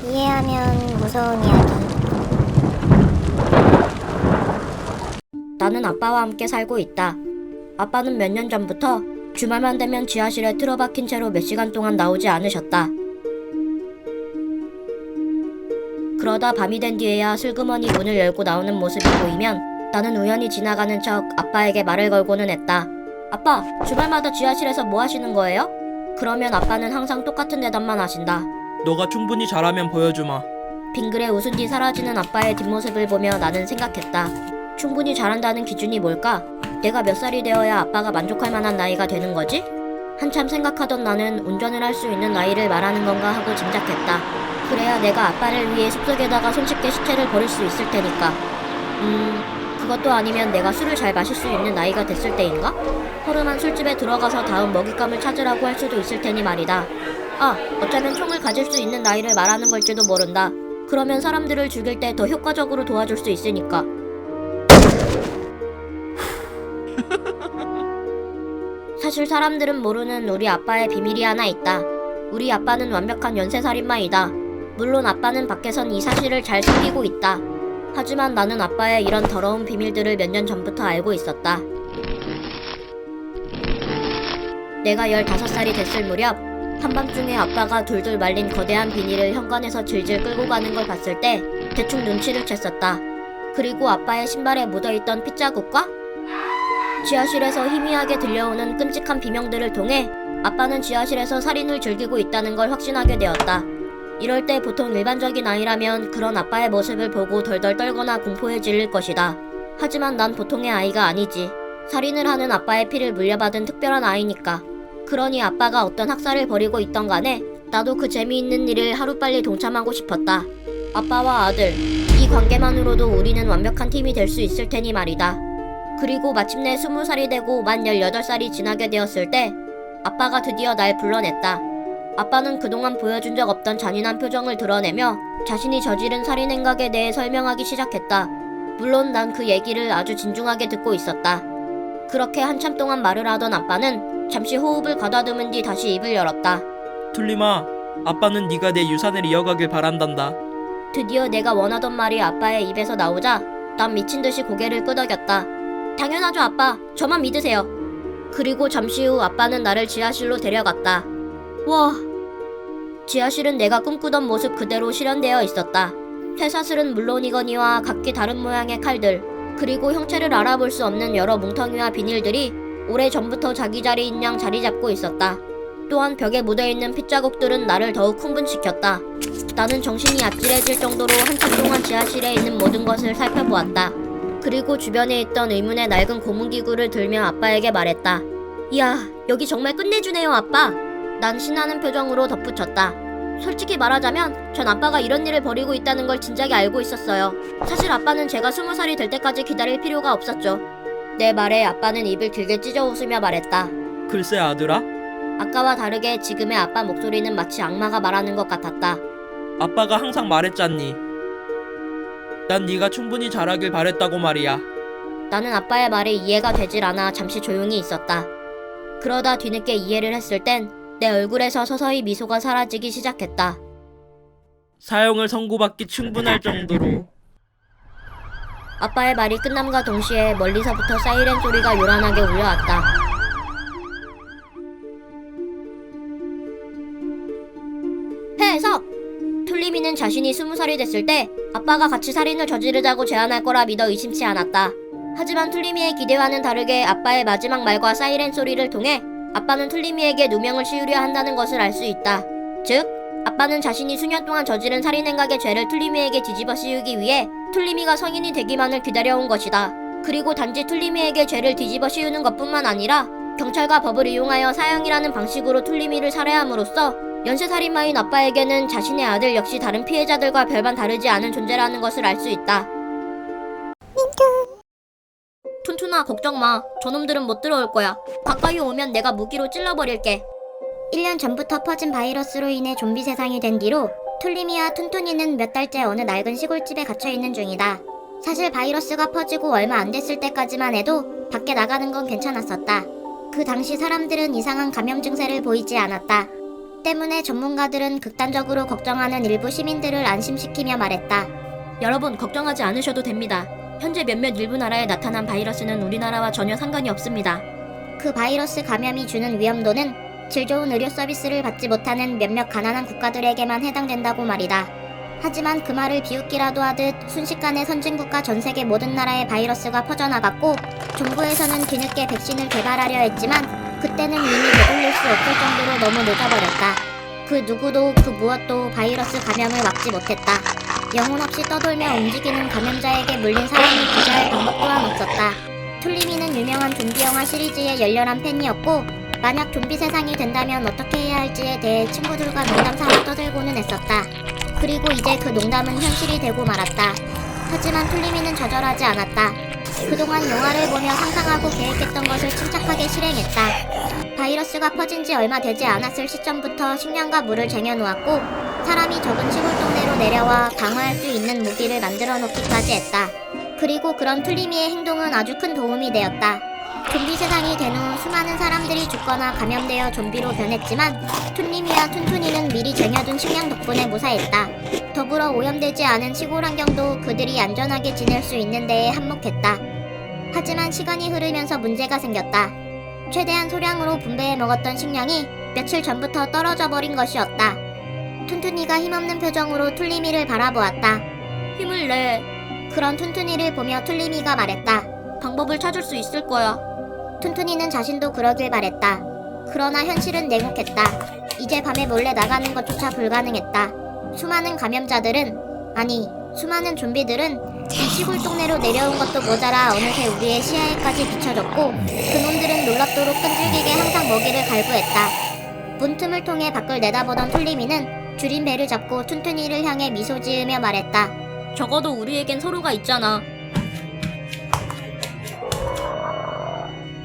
이해하면 무서운 이야기. 나는 아빠와 함께 살고 있다. 아빠는 몇 년 전부터 주말만 되면 지하실에 틀어박힌 채로 몇 시간 동안 나오지 않으셨다. 그러다 밤이 된 뒤에야 슬그머니 문을 열고 나오는 모습이 보이면 나는 우연히 지나가는 척 아빠에게 말을 걸고는 했다. 아빠, 주말마다 지하실에서 뭐 하시는 거예요? 그러면 아빠는 항상 똑같은 대답만 하신다. 너가 충분히 잘하면 보여주마. 빙그레 웃은 뒤 사라지는 아빠의 뒷모습을 보며 나는 생각했다. 충분히 잘한다는 기준이 뭘까? 내가 몇 살이 되어야 아빠가 만족할 만한 나이가 되는 거지? 한참 생각하던 나는 운전을 할 수 있는 나이를 말하는 건가 하고 짐작했다. 그래야 내가 아빠를 위해 숲속에다가 손쉽게 시체를 버릴 수 있을 테니까. 그것도 아니면 내가 술을 잘 마실 수 있는 나이가 됐을 때인가? 허름한 술집에 들어가서 다음 먹잇감을 찾으라고 할 수도 있을 테니 말이다. 아, 어쩌면 총을 가질 수 있는 나이를 말하는 걸지도 모른다. 그러면 사람들을 죽일 때 더 효과적으로 도와줄 수 있으니까. 사실 사람들은 모르는 우리 아빠의 비밀이 하나 있다. 우리 아빠는 완벽한 연쇄살인마이다. 물론 아빠는 밖에선 이 사실을 잘 숨기고 있다. 하지만 나는 아빠의 이런 더러운 비밀들을 몇 년 전부터 알고 있었다. 내가 15살이 됐을 무렵 한밤중에 아빠가 돌돌 말린 거대한 비닐을 현관에서 질질 끌고 가는 걸 봤을 때 대충 눈치를 챘었다. 그리고 아빠의 신발에 묻어있던 핏자국과 지하실에서 희미하게 들려오는 끔찍한 비명들을 통해 아빠는 지하실에서 살인을 즐기고 있다는 걸 확신하게 되었다. 이럴 때 보통 일반적인 아이라면 그런 아빠의 모습을 보고 덜덜 떨거나 공포에 질릴 것이다. 하지만 난 보통의 아이가 아니지. 살인을 하는 아빠의 피를 물려받은 특별한 아이니까. 그러니 아빠가 어떤 학살을 벌이고 있던 간에 나도 그 재미있는 일을 하루빨리 동참하고 싶었다. 아빠와 아들, 이 관계만으로도 우리는 완벽한 팀이 될 수 있을 테니 말이다. 그리고 마침내 20살이 되고 만 18살이 지나게 되었을 때 아빠가 드디어 날 불러냈다. 아빠는 그동안 보여준 적 없던 잔인한 표정을 드러내며 자신이 저지른 살인 행각에 대해 설명하기 시작했다. 물론 난 그 얘기를 아주 진중하게 듣고 있었다. 그렇게 한참 동안 말을 하던 아빠는 잠시 호흡을 가다듬은 뒤 다시 입을 열었다. 툴리마, 아빠는 네가 내 유산을 이어가길 바란단다. 드디어 내가 원하던 말이 아빠의 입에서 나오자 난 미친듯이 고개를 끄덕였다. 당연하죠 아빠, 저만 믿으세요. 그리고 잠시 후 아빠는 나를 지하실로 데려갔다. 와, 지하실은 내가 꿈꾸던 모습 그대로 실현되어 있었다. 쇠사슬은 물론이거니와 각기 다른 모양의 칼들, 그리고 형체를 알아볼 수 없는 여러 뭉텅이와 비닐들이 오래전부터 자기 자리인 양 자리 잡고 있었다. 또한 벽에 묻어있는 핏자국들은 나를 더욱 흥분시켰다. 나는 정신이 아찔해질 정도로 한참 동안 지하실에 있는 모든 것을 살펴보았다. 그리고 주변에 있던 의문의 낡은 고문기구를 들며 아빠에게 말했다. 이야, 여기 정말 끝내주네요 아빠. 난 신나는 표정으로 덧붙였다. 솔직히 말하자면 전 아빠가 이런 일을 벌이고 있다는 걸 진작에 알고 있었어요. 사실 아빠는 제가 20살이 될 때까지 기다릴 필요가 없었죠. 내 말에 아빠는 입을 길게 찢어 웃으며 말했다. 글쎄 아들아, 아까와 다르게 지금의 아빠 목소리는 마치 악마가 말하는 것 같았다. 아빠가 항상 말했잖니. 난 네가 충분히 잘하길 바랬다고 말이야. 나는 아빠의 말이 이해가 되질 않아 잠시 조용히 있었다. 그러다 뒤늦게 이해를 했을 땐 내 얼굴에서 서서히 미소가 사라지기 시작했다. 사형을 선고받기 충분할 정도로. 아빠의 말이 끝남과 동시에 멀리서부터 사이렌 소리가 요란하게 울려왔다. 해석! 툴리미는 자신이 20살이 됐을 때 아빠가 같이 살인을 저지르자고 제안할 거라 믿어 의심치 않았다. 하지만 툴리미의 기대와는 다르게 아빠의 마지막 말과 사이렌 소리를 통해 아빠는 툴리미에게 누명을 씌우려 한다는 것을 알 수 있다. 즉, 아빠는 자신이 수년 동안 저지른 살인 행각의 죄를 툴리미에게 뒤집어 씌우기 위해 툴리미가 성인이 되기만을 기다려온 것이다. 그리고 단지 툴리미에게 죄를 뒤집어 씌우는 것뿐만 아니라 경찰과 법을 이용하여 사형이라는 방식으로 툴리미를 살해함으로써 연쇄살인마인 아빠에게는 자신의 아들 역시 다른 피해자들과 별반 다르지 않은 존재라는 것을 알 수 있다. 툰툰아, 걱정 마. 저놈들은 못 들어올 거야. 가까이 오면 내가 무기로 찔러버릴게. 1년 전부터 퍼진 바이러스로 인해 좀비 세상이 된 뒤로 툴리미와 툰툰이는 몇 달째 어느 낡은 시골집에 갇혀있는 중이다. 사실 바이러스가 퍼지고 얼마 안 됐을 때까지만 해도 밖에 나가는 건 괜찮았었다. 그 당시 사람들은 이상한 감염 증세를 보이지 않았다. 때문에 전문가들은 극단적으로 걱정하는 일부 시민들을 안심시키며 말했다. 여러분 걱정하지 않으셔도 됩니다. 현재 몇몇 일부 나라에 나타난 바이러스는 우리나라와 전혀 상관이 없습니다. 그 바이러스 감염이 주는 위험도는 질 좋은 의료 서비스를 받지 못하는 몇몇 가난한 국가들에게만 해당된다고 말이다. 하지만 그 말을 비웃기라도 하듯 순식간에 선진국가 전 세계 모든 나라에 바이러스가 퍼져나갔고 정부에서는 뒤늦게 백신을 개발하려 했지만 그때는 이미 되돌릴 수 없을 정도로 너무 늦어버렸다. 그 누구도 그 무엇도 바이러스 감염을 막지 못했다. 영혼 없이 떠돌며 움직이는 감염자에게 물린 사람을 구제할 방법 또한 없었다. 툴리미는 유명한 좀비 영화 시리즈의 열렬한 팬이었고 만약 좀비 세상이 된다면 어떻게 해야 할지에 대해 친구들과 농담 삼아 떠들고는 했었다. 그리고 이제 그 농담은 현실이 되고 말았다. 하지만 툴리미는 좌절하지 않았다. 그동안 영화를 보며 상상하고 계획했던 것을 침착하게 실행했다. 바이러스가 퍼진 지 얼마 되지 않았을 시점부터 식량과 물을 쟁여놓았고 사람이 적은 시골 동네로 내려와 강화할 수 있는 무기를 만들어 놓기까지 했다. 그리고 그런 툴리미의 행동은 아주 큰 도움이 되었다. 좀비 세상이 된 후 수많은 사람들이 죽거나 감염되어 좀비로 변했지만 툴리미와 툰툰이는 미리 쟁여둔 식량 덕분에 무사했다. 더불어 오염되지 않은 시골 환경도 그들이 안전하게 지낼 수 있는 데에 한몫했다. 하지만 시간이 흐르면서 문제가 생겼다. 최대한 소량으로 분배해 먹었던 식량이 며칠 전부터 떨어져 버린 것이었다. 툰툰이가 힘없는 표정으로 툴리미를 바라보았다. 힘을 내. 그런 툰툰이를 보며 툴리미가 말했다. 방법을 찾을 수 있을 거야. 툰툰이는 자신도 그러길 바랬다. 그러나 현실은 냉혹했다. 이제 밤에 몰래 나가는 것조차 불가능했다. 수많은 감염자들은, 아니, 수많은 좀비들은 이 시골 동네로 내려온 것도 모자라 어느새 우리의 시야에까지 비춰졌고 그놈들은 놀랍도록 끈질기게 항상 먹이를 갈구했다. 문틈을 통해 밖을 내다보던 툴리미는 줄인 배를 잡고 툰툰이를 향해 미소 지으며 말했다. 적어도 우리에겐 서로가 있잖아.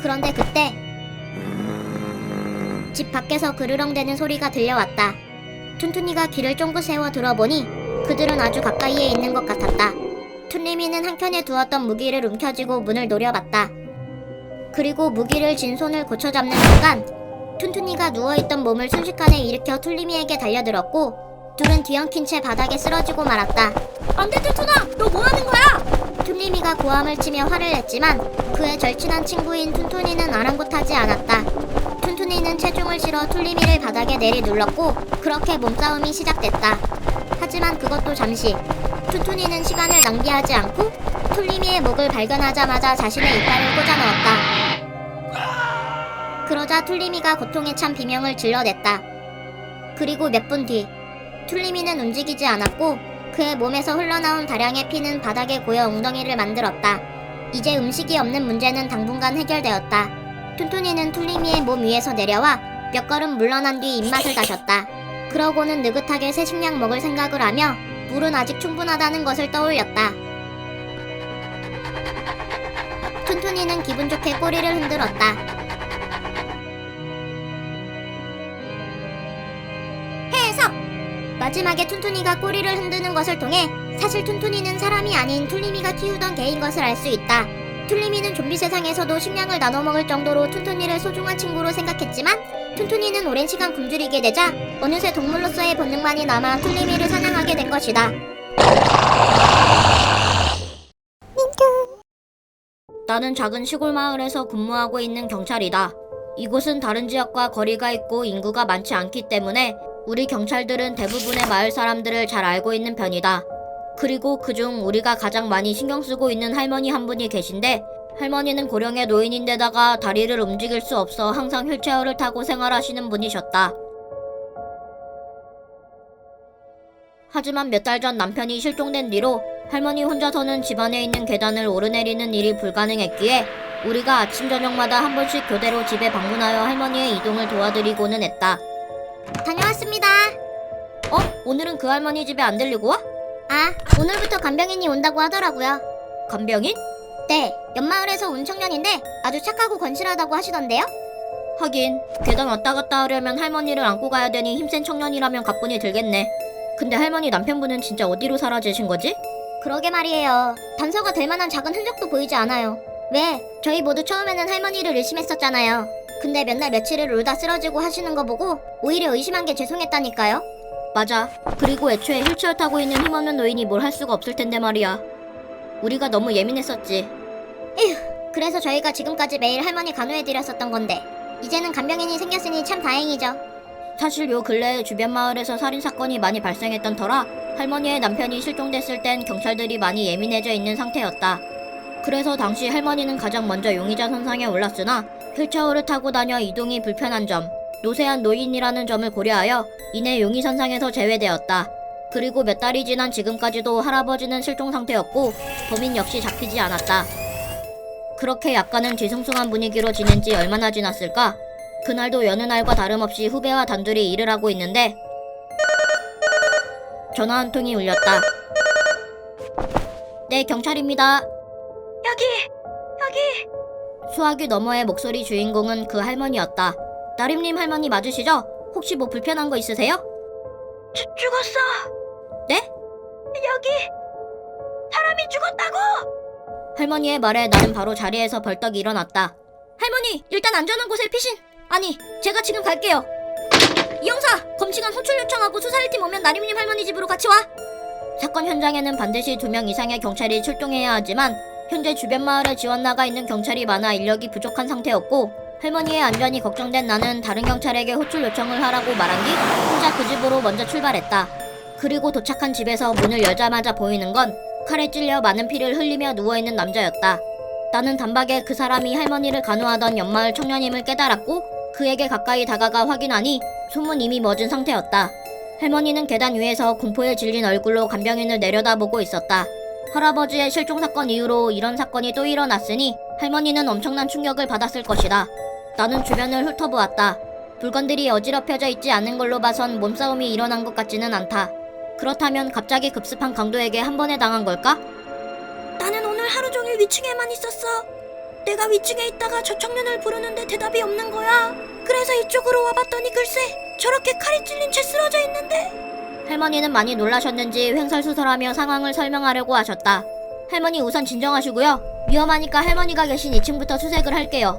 그런데 그때 집 밖에서 그르렁대는 소리가 들려왔다. 툰툰이가 귀를 쫑긋 세워 들어보니 그들은 아주 가까이에 있는 것 같았다. 툴리미는 한켠에 두었던 무기를 움켜쥐고 문을 노려봤다. 그리고 무기를 쥔 손을 고쳐잡는 순간 툰툰이가 누워있던 몸을 순식간에 일으켜 툴리미에게 달려들었고 둘은 뒤엉킨 채 바닥에 쓰러지고 말았다. 안돼 툴툰아! 너 뭐하는 거야? 툴리미가 고함을 치며 화를 냈지만 그의 절친한 친구인 툰툰이는 아랑곳하지 않았다. 툰툰이는 체중을 실어 툴리미를 바닥에 내리눌렀고 그렇게 몸싸움이 시작됐다. 하지만 그것도 잠시. 툰툰이는 시간을 낭비하지 않고 툴리미의 목을 발견하자마자 자신의 이빨을 꽂아 넣었다. 그러자 툴리미가 고통에 찬 비명을 질러댔다. 그리고 몇 분 뒤 툴리미는 움직이지 않았고 그의 몸에서 흘러나온 다량의 피는 바닥에 고여 웅덩이를 만들었다. 이제 음식이 없는 문제는 당분간 해결되었다. 툰툰이는 툴리미의 몸 위에서 내려와 몇 걸음 물러난 뒤 입맛을 다셨다. 그러고는 느긋하게 새 식량 먹을 생각을 하며 물은 아직 충분하다는 것을 떠올렸다. 툰툰이는 기분 좋게 꼬리를 흔들었다. 해석! 마지막에 툰툰이가 꼬리를 흔드는 것을 통해 사실 툰툰이는 사람이 아닌 툴리미가 키우던 개인 것을 알 수 있다. 툴리미는 좀비 세상에서도 식량을 나눠 먹을 정도로 툰툰이를 소중한 친구로 생각했지만 툰툰이는 오랜 시간 굶주리게 되자 어느새 동물로서의 본능만이 남아 툴리미를 사냥하게 된 것이다. 나는 작은 시골 마을에서 근무하고 있는 경찰이다. 이곳은 다른 지역과 거리가 있고 인구가 많지 않기 때문에 우리 경찰들은 대부분의 마을 사람들을 잘 알고 있는 편이다. 그리고 그중 우리가 가장 많이 신경 쓰고 있는 할머니 한 분이 계신데 할머니는 고령의 노인인데다가 다리를 움직일 수 없어 항상 휠체어를 타고 생활하시는 분이셨다. 하지만 몇 달 전 남편이 실종된 뒤로 할머니 혼자서는 집안에 있는 계단을 오르내리는 일이 불가능했기에 우리가 아침 저녁마다 한 번씩 교대로 집에 방문하여 할머니의 이동을 도와드리고는 했다. 다녀왔습니다. 오늘은 그 할머니 집에 안 들리고 와? 아, 오늘부터 간병인이 온다고 하더라고요. 간병인? 네, 옆마을에서 온 청년인데 아주 착하고 건실하다고 하시던데요? 하긴 계단 왔다 갔다 하려면 할머니를 안고 가야 되니 힘센 청년이라면 가뿐히 들겠네. 근데 할머니 남편분은 진짜 어디로 사라지신 거지? 그러게 말이에요. 단서가 될 만한 작은 흔적도 보이지 않아요. 왜? 저희 모두 처음에는 할머니를 의심했었잖아요. 근데 몇 날 며칠을 울다 쓰러지고 하시는 거 보고 오히려 의심한 게 죄송했다니까요. 맞아. 그리고 애초에 휠체어 타고 있는 힘없는 노인이 뭘 할 수가 없을 텐데 말이야. 우리가 너무 예민했었지. 그래서 저희가 지금까지 매일 할머니 간호해드렸었던 건데 이제는 간병인이 생겼으니 참 다행이죠. 사실 요 근래에 주변 마을에서 살인사건이 많이 발생했던 터라 할머니의 남편이 실종됐을 땐 경찰들이 많이 예민해져 있는 상태였다. 그래서 당시 할머니는 가장 먼저 용의자 선상에 올랐으나 휠체어를 타고 다녀 이동이 불편한 점, 노쇠한 노인이라는 점을 고려하여 이내 용의 선상에서 제외되었다. 그리고 몇 달이 지난 지금까지도 할아버지는 실종 상태였고 범인 역시 잡히지 않았다. 그렇게 약간은 뒤숭숭한 분위기로 지낸 지 얼마나 지났을까? 그날도 여느 날과 다름없이 후배와 단둘이 일을 하고 있는데 전화 한 통이 울렸다. 네, 경찰입니다. 여기! 수화기 너머의 목소리 주인공은 그 할머니였다. 나림님 할머니 맞으시죠? 혹시 뭐 불편한 거 있으세요? 죽었어. 네? 여기 사람이 죽었다고. 할머니의 말에 나는 바로 자리에서 벌떡 일어났다. 할머니, 일단 안전한 곳에 피신! 아니, 제가 지금 갈게요. 이 형사, 검침관 호출 요청하고 수사 1팀 오면 나림님 할머니 집으로 같이 와. 사건 현장에는 반드시 2명 이상의 경찰이 출동해야 하지만 현재 주변 마을에 지원 나가 있는 경찰이 많아 인력이 부족한 상태였고 할머니의 안전이 걱정된 나는 다른 경찰에게 호출 요청을 하라고 말한 뒤 혼자 그 집으로 먼저 출발했다. 그리고 도착한 집에서 문을 열자마자 보이는 건 칼에 찔려 많은 피를 흘리며 누워있는 남자였다. 나는 단박에 그 사람이 할머니를 간호하던 옆마을 청년임을 깨달았고 그에게 가까이 다가가 확인하니 손은 이미 멎은 상태였다. 할머니는 계단 위에서 공포에 질린 얼굴로 간병인을 내려다보고 있었다. 할아버지의 실종 사건 이후로 이런 사건이 또 일어났으니 할머니는 엄청난 충격을 받았을 것이다. 나는 주변을 훑어보았다. 물건들이 어지럽혀져 있지 않은 걸로 봐선 몸싸움이 일어난 것 같지는 않다. 그렇다면 갑자기 급습한 강도에게 한 번에 당한 걸까? 나는 오늘 하루 종일 위층에만 있었어. 내가 위층에 있다가 저 청년을 부르는데 대답이 없는 거야. 그래서 이쪽으로 와봤더니 글쎄 저렇게 칼이 찔린 채 쓰러져 있는데. 할머니는 많이 놀라셨는지 횡설수설하며 상황을 설명하려고 하셨다. 할머니 우선 진정하시고요. 위험하니까 할머니가 계신 2층부터 수색을 할게요.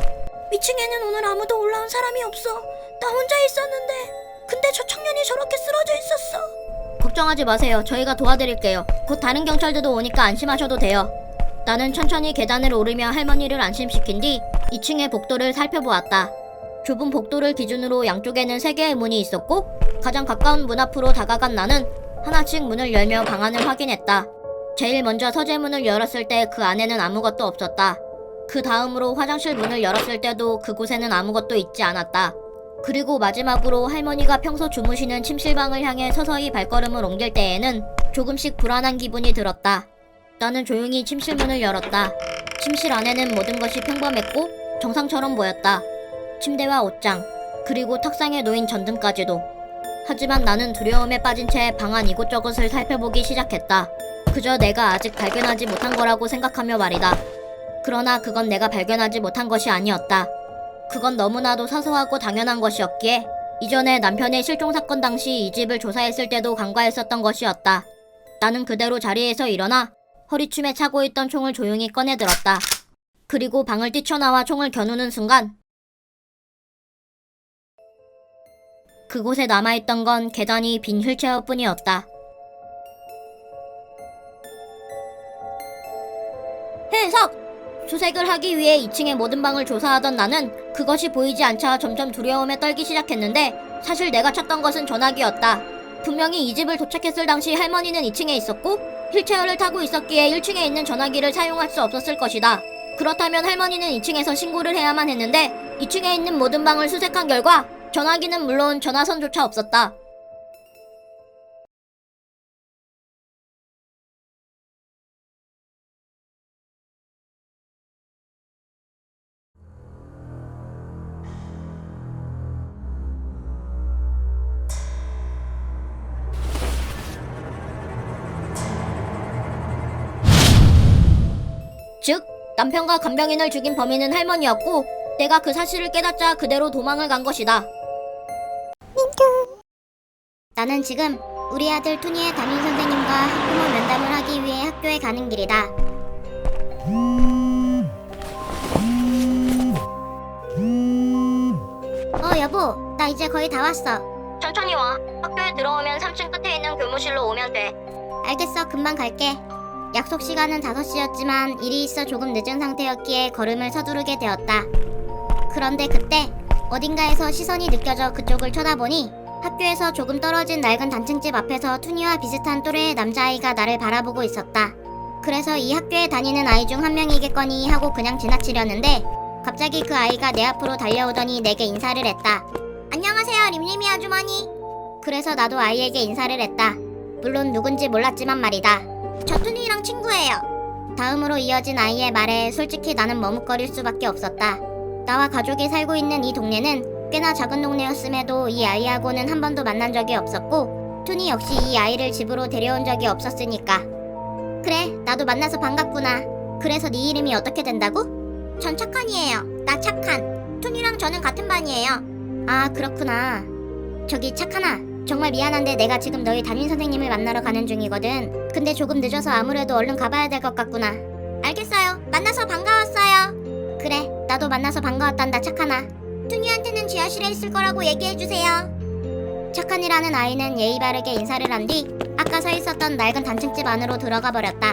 위층에는 오늘 아무도 올라온 사람이 없어. 나 혼자 있었는데. 근데 저 청년이 저렇게 쓰러져 있었어. 걱정하지 마세요. 저희가 도와드릴게요. 곧 다른 경찰들도 오니까 안심하셔도 돼요. 나는 천천히 계단을 오르며 할머니를 안심시킨 뒤 2층의 복도를 살펴보았다. 좁은 복도를 기준으로 양쪽에는 3개의 문이 있었고 가장 가까운 문 앞으로 다가간 나는 하나씩 문을 열며 방안을 확인했다. 제일 먼저 서재문을 열었을 때 그 안에는 아무것도 없었다. 그 다음으로 화장실 문을 열었을 때도 그곳에는 아무것도 있지 않았다. 그리고 마지막으로 할머니가 평소 주무시는 침실방을 향해 서서히 발걸음을 옮길 때에는 조금씩 불안한 기분이 들었다. 나는 조용히 침실문을 열었다. 침실 안에는 모든 것이 평범했고 정상처럼 보였다. 침대와 옷장, 그리고 탁상에 놓인 전등까지도. 하지만 나는 두려움에 빠진 채 방 안 이곳저곳을 살펴보기 시작했다. 그저 내가 아직 발견하지 못한 거라고 생각하며 말이다. 그러나 그건 내가 발견하지 못한 것이 아니었다. 그건 너무나도 사소하고 당연한 것이었기에 이전에 남편의 실종 사건 당시 이 집을 조사했을 때도 간과했었던 것이었다. 나는 그대로 자리에서 일어나 허리춤에 차고 있던 총을 조용히 꺼내들었다. 그리고 방을 뛰쳐나와 총을 겨누는 순간 그곳에 남아있던 건 계단이 빈 휠체어뿐이었다. 해석! 수색을 하기 위해 2층의 모든 방을 조사하던 나는 그것이 보이지 않자 점점 두려움에 떨기 시작했는데 사실 내가 찾던 것은 전화기였다. 분명히 이 집을 도착했을 당시 할머니는 2층에 있었고 휠체어를 타고 있었기에 1층에 있는 전화기를 사용할 수 없었을 것이다. 그렇다면 할머니는 2층에서 신고를 해야만 했는데 2층에 있는 모든 방을 수색한 결과 전화기는 물론 전화선조차 없었다. 즉, 남편과 간병인을 죽인 범인은 할머니였고 내가 그 사실을 깨닫자 그대로 도망을 간 것이다. 나는 지금 우리 아들 토니의 담임 선생님과 학부모 면담을 하기 위해 학교에 가는 길이다. 여보, 나 이제 거의 다 왔어. 천천히 와. 학교에 들어오면 3층 끝에 있는 교무실로 오면 돼. 알겠어, 금방 갈게. 약속 시간은 5시였지만 일이 있어 조금 늦은 상태였기에 걸음을 서두르게 되었다. 그런데 그때 어딘가에서 시선이 느껴져 그쪽을 쳐다보니 학교에서 조금 떨어진 낡은 단층집 앞에서 투니와 비슷한 또래의 남자아이가 나를 바라보고 있었다. 그래서 이 학교에 다니는 아이 중 한 명이겠거니 하고 그냥 지나치려는데 갑자기 그 아이가 내 앞으로 달려오더니 내게 인사를 했다. 안녕하세요, 림림이 아주머니. 그래서 나도 아이에게 인사를 했다. 물론 누군지 몰랐지만 말이다. 저 투니랑 친구예요. 다음으로 이어진 아이의 말에 솔직히 나는 머뭇거릴 수밖에 없었다. 나와 가족이 살고 있는 이 동네는 꽤나 작은 동네였음에도 이 아이하고는 한 번도 만난 적이 없었고 투니 역시 이 아이를 집으로 데려온 적이 없었으니까. 그래, 나도 만나서 반갑구나. 그래서 네 이름이 어떻게 된다고? 전 착한이에요. 나 착한. 투니랑 저는 같은 반이에요. 아, 그렇구나. 저기 착한아, 정말 미안한데 내가 지금 너희 담임 선생님을 만나러 가는 중이거든. 근데 조금 늦어서 아무래도 얼른 가봐야 될 것 같구나. 알겠어요. 만나서 반가웠어요. 그래, 나도 만나서 반가웠단다, 착한아. 투니한테는 지하실에 있을 거라고 얘기해주세요. 착한이라는 아이는 예의 바르게 인사를 한 뒤 아까 서 있었던 낡은 단층집 안으로 들어가 버렸다.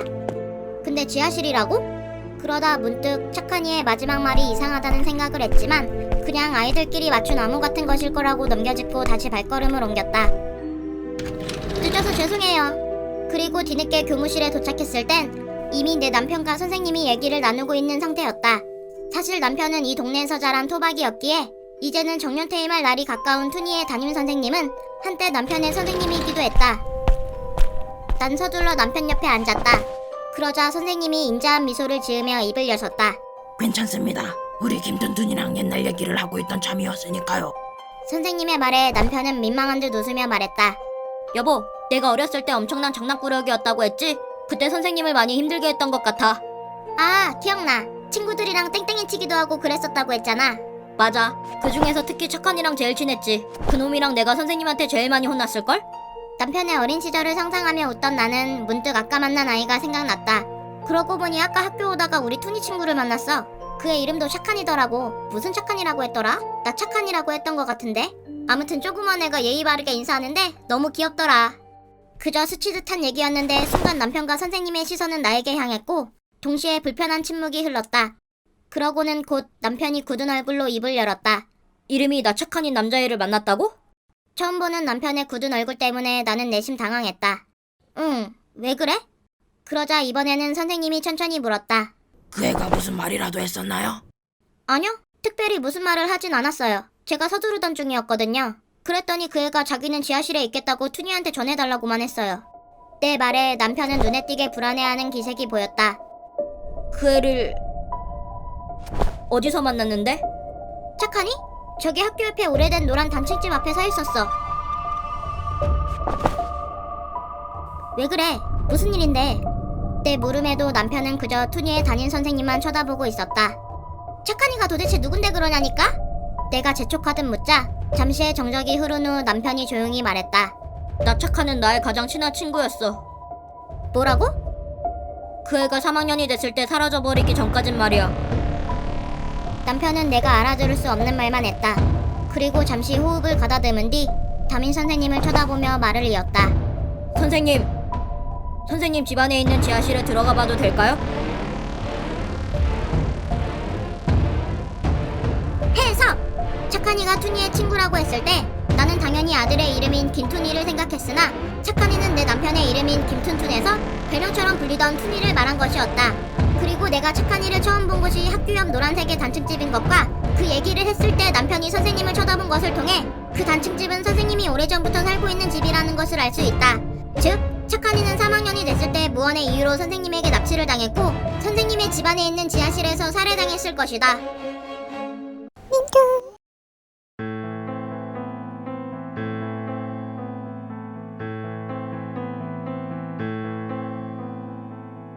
근데 지하실이라고? 그러다 문득 착한이의 마지막 말이 이상하다는 생각을 했지만 그냥 아이들끼리 맞춘 암호 같은 것일 거라고 넘겨짚고 다시 발걸음을 옮겼다. 늦어서 죄송해요. 그리고 뒤늦게 교무실에 도착했을 땐 이미 내 남편과 선생님이 얘기를 나누고 있는 상태였다. 사실 남편은 이 동네에서 자란 토박이였기에 이제는 정년퇴임할 날이 가까운 투니의 담임 선생님은 한때 남편의 선생님이기도 했다. 난 서둘러 남편 옆에 앉았다. 그러자 선생님이 인자한 미소를 지으며 입을 여셨다. 괜찮습니다. 우리 김tuntun이랑 옛날 얘기를 하고 있던 참이었으니까요. 선생님의 말에 남편은 민망한 듯 웃으며 말했다. 여보, 내가 어렸을 때 엄청난 장난꾸러기였다고 했지? 그때 선생님을 많이 힘들게 했던 것 같아. 아, 기억나. 친구들이랑 땡땡이 치기도 하고 그랬었다고 했잖아. 맞아. 그 중에서 특히 착한이랑 제일 친했지. 그놈이랑 내가 선생님한테 제일 많이 혼났을걸? 남편의 어린 시절을 상상하며 웃던 나는 문득 아까 만난 아이가 생각났다. 그러고 보니 아까 학교 오다가 우리 투니 친구를 만났어. 그의 이름도 착한이더라고. 무슨 착한이라고 했더라? 나 착한이라고 했던 것 같은데? 아무튼 조그만 애가 예의 바르게 인사하는데 너무 귀엽더라. 그저 스치듯한 얘기였는데 순간 남편과 선생님의 시선은 나에게 향했고 동시에 불편한 침묵이 흘렀다. 그러고는 곧 남편이 굳은 얼굴로 입을 열었다. 이름이 나 착한인 남자애를 만났다고? 처음 보는 남편의 굳은 얼굴 때문에 나는 내심 당황했다. 응, 왜 그래? 그러자 이번에는 선생님이 천천히 물었다. 그 애가 무슨 말이라도 했었나요? 아니요, 특별히 무슨 말을 하진 않았어요. 제가 서두르던 중이었거든요. 그랬더니 그 애가 자기는 지하실에 있겠다고 투니한테 전해달라고만 했어요. 내 말에 남편은 눈에 띄게 불안해하는 기색이 보였다. 그 애를 어디서 만났는데? 착하니? 저기 학교 옆에 오래된 노란 단층집 앞에 서 있었어. 왜 그래? 무슨 일인데? 내 물음에도 남편은 그저 투니의 담임 선생님만 쳐다보고 있었다. 착하니가 도대체 누군데 그러냐니까? 내가 재촉하듯 묻자 잠시의 정적이 흐른 후 남편이 조용히 말했다. 나 착한은 나의 가장 친한 친구였어. 뭐라고? 그 애가 3학년이 됐을 때 사라져버리기 전까진 말이야. 남편은 내가 알아들을 수 없는 말만 했다. 그리고 잠시 호흡을 가다듬은 뒤 담임 선생님을 쳐다보며 말을 이었다. 선생님 집 안에 있는 지하실에 들어가 봐도 될까요? 해석! 착한이가 투니의 친구라고 했을 때 나는 당연히 아들의 이름인 김투니를 생각했으나 착한이는 내 남편의 이름인 김툰툰에서 별명처럼 불리던 투니를 말한 것이었다. 그리고 내가 착한이를 처음 본 곳이 학교 옆 노란색의 단층집인 것과 그 얘기를 했을 때 남편이 선생님을 쳐다본 것을 통해 그 단층집은 선생님이 오래전부터 살고 있는 집이라는 것을 알 수 있다. 즉, 착한이는 3학년이 됐을 때 무언의 이유로 선생님에게 납치를 당했고 선생님의 집안에 있는 지하실에서 살해당했을 것이다.